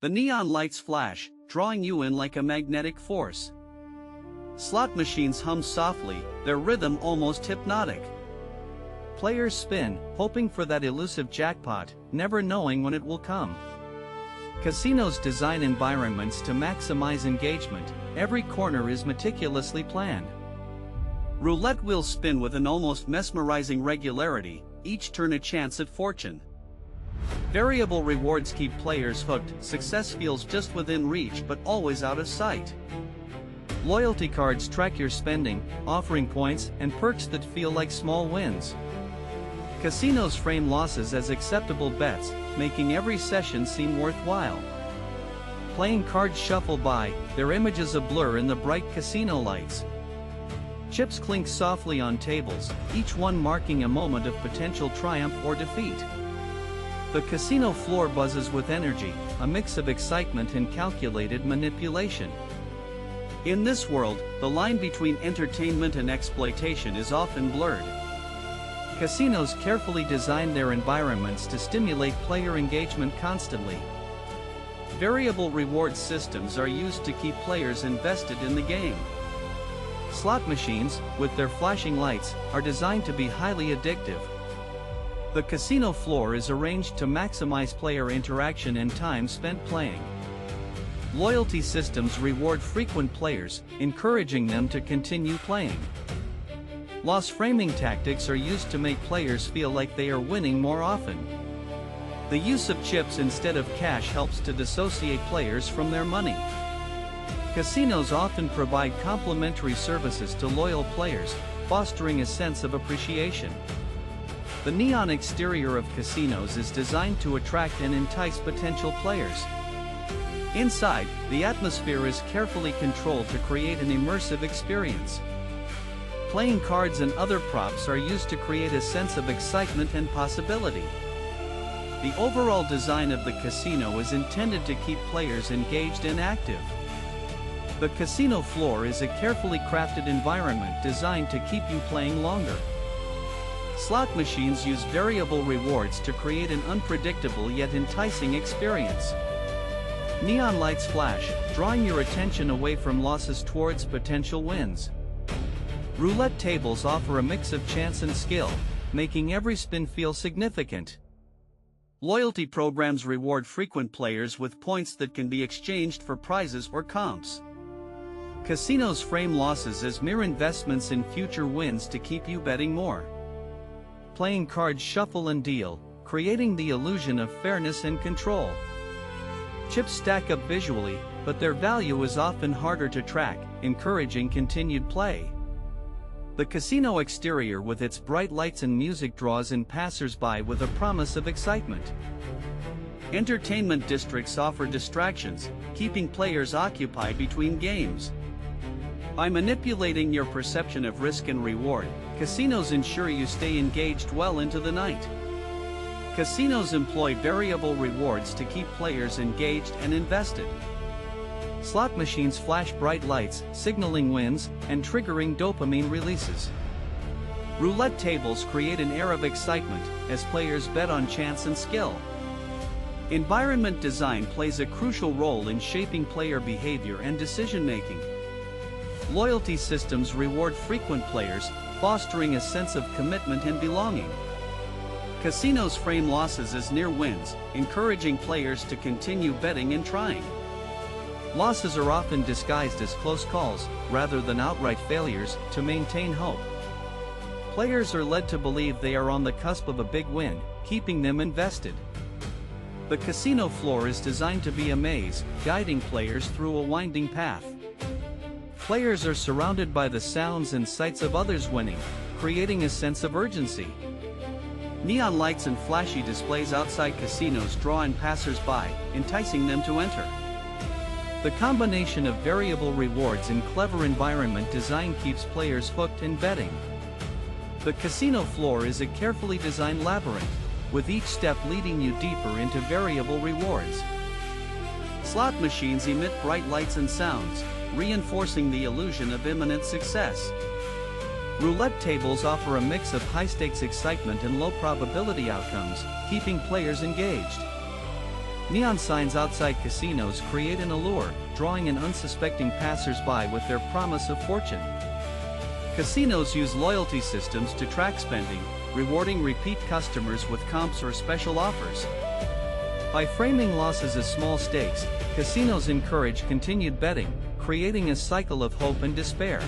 The neon lights flash, drawing you in like a magnetic force. Slot machines hum softly, their rhythm almost hypnotic. Players spin, hoping for that elusive jackpot, never knowing when it will come. Casinos design environments to maximize engagement, every corner is meticulously planned. Roulette wheels spin with an almost mesmerizing regularity, each turn a chance at fortune. Variable rewards keep players hooked, success feels just within reach but always out of sight. Loyalty cards track your spending, offering points and perks that feel like small wins. Casinos frame losses as acceptable bets, making every session seem worthwhile. Playing cards shuffle by, their images a blur in the bright casino lights. Chips clink softly on tables, each one marking a moment of potential triumph or defeat. The casino floor buzzes with energy, a mix of excitement and calculated manipulation. In this world, the line between entertainment and exploitation is often blurred. Casinos carefully design their environments to stimulate player engagement constantly. Variable reward systems are used to keep players invested in the game. Slot machines, with their flashing lights, are designed to be highly addictive. The casino floor is arranged to maximize player interaction and time spent playing. Loyalty systems reward frequent players, encouraging them to continue playing. Loss framing tactics are used to make players feel like they are winning more often. The use of chips instead of cash helps to dissociate players from their money. Casinos often provide complimentary services to loyal players, fostering a sense of appreciation. The neon exterior of casinos is designed to attract and entice potential players. Inside, the atmosphere is carefully controlled to create an immersive experience. Playing cards and other props are used to create a sense of excitement and possibility. The overall design of the casino is intended to keep players engaged and active. The casino floor is a carefully crafted environment designed to keep you playing longer. Slot machines use variable rewards to create an unpredictable yet enticing experience. Neon lights flash, drawing your attention away from losses towards potential wins. Roulette tables offer a mix of chance and skill, making every spin feel significant. Loyalty programs reward frequent players with points that can be exchanged for prizes or comps. Casinos frame losses as mere investments in future wins to keep you betting more. Playing cards shuffle and deal, creating the illusion of fairness and control. Chips stack up visually, but their value is often harder to track, encouraging continued play. The casino exterior with its bright lights and music draws in passers-by with a promise of excitement. Entertainment districts offer distractions, keeping players occupied between games. By manipulating your perception of risk and reward, casinos ensure you stay engaged well into the night. Casinos employ variable rewards to keep players engaged and invested. Slot machines flash bright lights, signaling wins, and triggering dopamine releases. Roulette tables create an air of excitement, as players bet on chance and skill. Environment design plays a crucial role in shaping player behavior and decision-making. Loyalty systems reward frequent players, fostering a sense of commitment and belonging. Casinos frame losses as near wins, encouraging players to continue betting and trying. Losses are often disguised as close calls, rather than outright failures, to maintain hope. Players are led to believe they are on the cusp of a big win, keeping them invested. The casino floor is designed to be a maze, guiding players through a winding path. Players are surrounded by the sounds and sights of others winning, creating a sense of urgency. Neon lights and flashy displays outside casinos draw in passers-by, enticing them to enter. The combination of variable rewards and clever environment design keeps players hooked in betting. The casino floor is a carefully designed labyrinth, with each step leading you deeper into variable rewards. Slot machines emit bright lights and sounds, reinforcing the illusion of imminent success. Roulette tables offer a mix of high-stakes excitement and low-probability outcomes, keeping players engaged. Neon signs outside casinos create an allure, drawing in unsuspecting passers-by with their promise of fortune. Casinos use loyalty systems to track spending, rewarding repeat customers with comps or special offers. By framing losses as small stakes, casinos encourage continued betting, creating a cycle of hope and despair.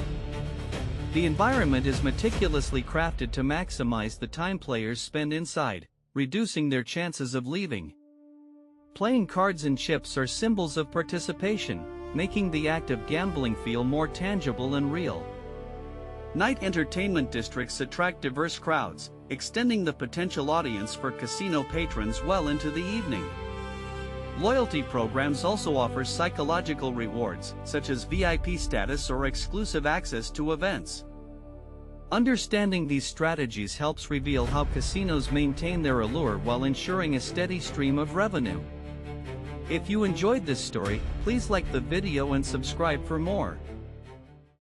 The environment is meticulously crafted to maximize the time players spend inside, reducing their chances of leaving. Playing cards and chips are symbols of participation, making the act of gambling feel more tangible and real. Night entertainment districts attract diverse crowds, extending the potential audience for casino patrons well into the evening. Loyalty programs also offer psychological rewards, such as VIP status or exclusive access to events. Understanding these strategies helps reveal how casinos maintain their allure while ensuring a steady stream of revenue. If you enjoyed this story, please like the video and subscribe for more.